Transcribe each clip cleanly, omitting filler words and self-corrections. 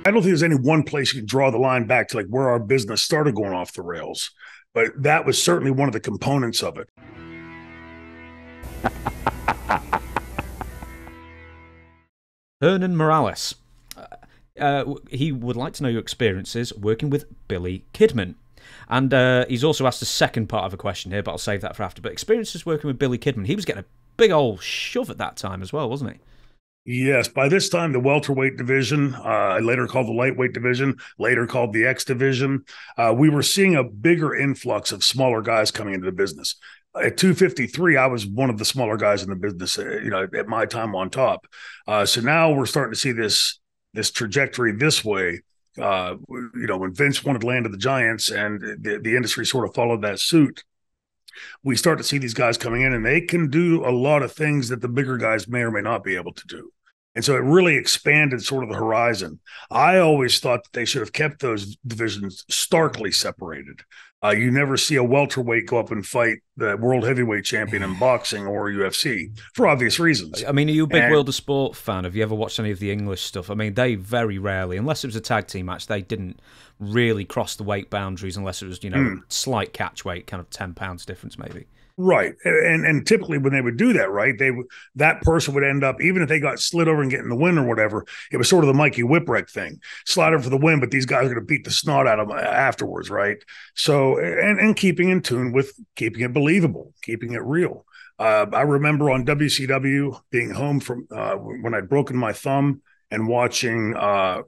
I don't think there's any one place you can draw the line back to like where our business started going off the rails, but that was certainly one of the components of it. Hernan Morales. He would like to know your experiences working with Billy Kidman. And he's also asked a second part of a question here, but I'll save that for after. But experiences working with Billy Kidman. He was getting a big old shove at that time as well, wasn't he? Yes, by this time, the welterweight division, later called the lightweight division, later called the X division, we were seeing a bigger influx of smaller guys coming into the business. At 253, I was one of the smaller guys in the business, at my time on top. So now we're starting to see this trajectory this way. When Vince wanted to land at the Giants and the industry sort of followed that suit, we start to see these guys coming in and they can do a lot of things that the bigger guys may or may not be able to do. And so it really expanded sort of the horizon. I always thought that they should have kept those divisions starkly separated. You never see a welterweight go up and fight the World Heavyweight Champion in boxing or UFC for obvious reasons. I mean, are you a big World of Sport fan? Have you ever watched any of the English stuff? I mean, they very rarely, unless it was a tag team match, they didn't really cross the weight boundaries unless it was, slight catch weight, kind of 10 pounds difference maybe. Right. And typically when they would do that, right, that person would end up, even if they got slid over and get in the win or whatever, it was sort of the Mikey Whipwreck thing. Slide over for the win, but these guys are going to beat the snot out of them afterwards, right? So, and keeping in tune with keeping it believable, keeping it real. I remember on WCW being home from when I'd broken my thumb and watching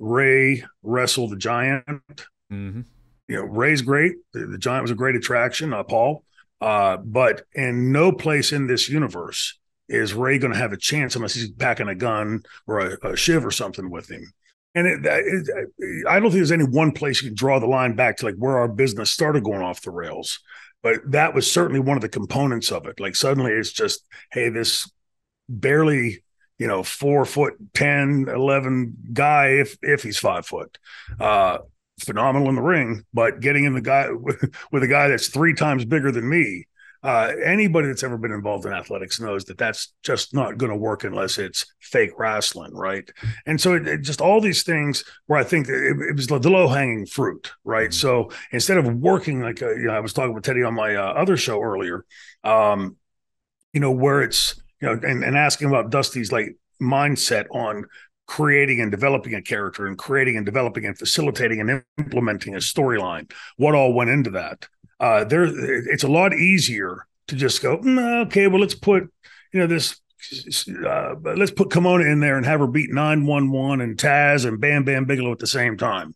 Ray wrestle the Giant. Mm-hmm. Ray's great. The Giant was a great attraction, Paul. But in no place in this universe is Ray going to have a chance unless he's packing a gun or a shiv or something with him. And I don't think there's any one place you can draw the line back to like where our business started going off the rails. But that was certainly one of the components of it. Like suddenly it's just, hey, this barely, 4'10", 11 guy, if he's 5 foot, phenomenal in the ring, but getting in the guy with a guy that's 3 times bigger than me. Anybody that's ever been involved in athletics knows that that's just not going to work unless it's fake wrestling, right? And so it just all these things where I think it was the low-hanging fruit, right? Mm-hmm. So instead of working like I was talking with Teddy on my other show earlier, where it's and asking about Dusty's like mindset on creating and developing a character and creating and developing and facilitating and implementing a storyline. What all went into that? It's a lot easier to just go, okay, well, let's put, let's put Kimona in there and have her beat 911 and Taz and Bam Bam Bigelow at the same time.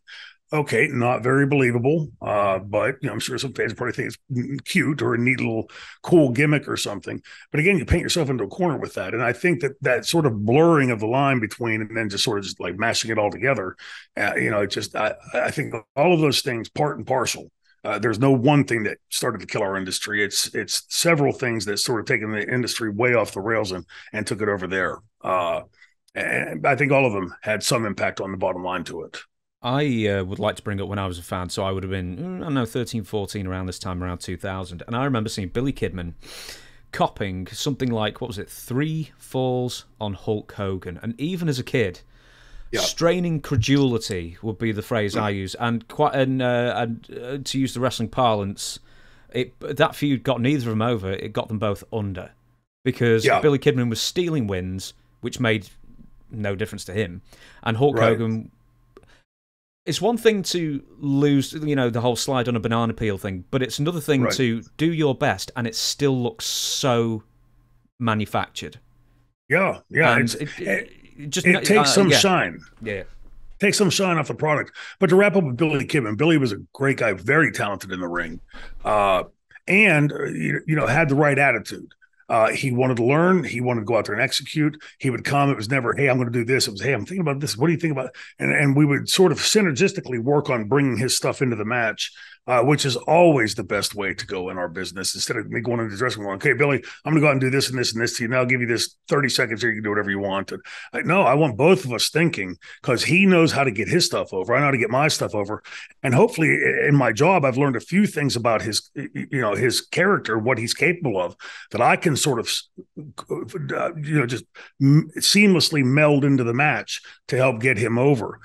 Okay, not very believable, but I'm sure some fans probably think it's cute or a neat little cool gimmick or something. But again, you paint yourself into a corner with that, and I think that sort of blurring of the line between and then just sort of just like mashing it all together, I think all of those things part and parcel. There's no one thing that started to kill our industry. It's several things that sort of taken the industry way off the rails and took it over there. And I think all of them had some impact on the bottom line to it. I would like to bring up when I was a fan, so I would have been, 13, 14, around this time, around 2000. And I remember seeing Billy Kidman copping something like, 3 falls on Hulk Hogan. And even as a kid, straining credulity would be the phrase I use. And to use the wrestling parlance, that feud got neither of them over. It got them both under. Because Billy Kidman was stealing wins, which made no difference to him. And Hulk Hogan... It's one thing to lose, the whole slide on a banana peel thing, but it's another thing to do your best and it still looks so manufactured. Yeah. It takes some shine. Yeah. Take some shine off the product. But to wrap up with Billy Kidman, Billy was a great guy, very talented in the ring, and had the right attitude. He wanted to learn. He wanted to go out there and execute. He would come. It was never, hey, I'm going to do this. It was, hey, I'm thinking about this. What do you think about it? And we would sort of synergistically work on bringing his stuff into the match, which is always the best way to go in our business. Instead of me going into the dressing room, okay, Billy, I'm going to go out and do this and this and this to you. Now I'll give you this 30 seconds here. You can do whatever you want. And no, I want both of us thinking because he knows how to get his stuff over. I know how to get my stuff over. And hopefully in my job, I've learned a few things about his character, what he's capable of, that I can sort of, just seamlessly meld into the match to help get him over.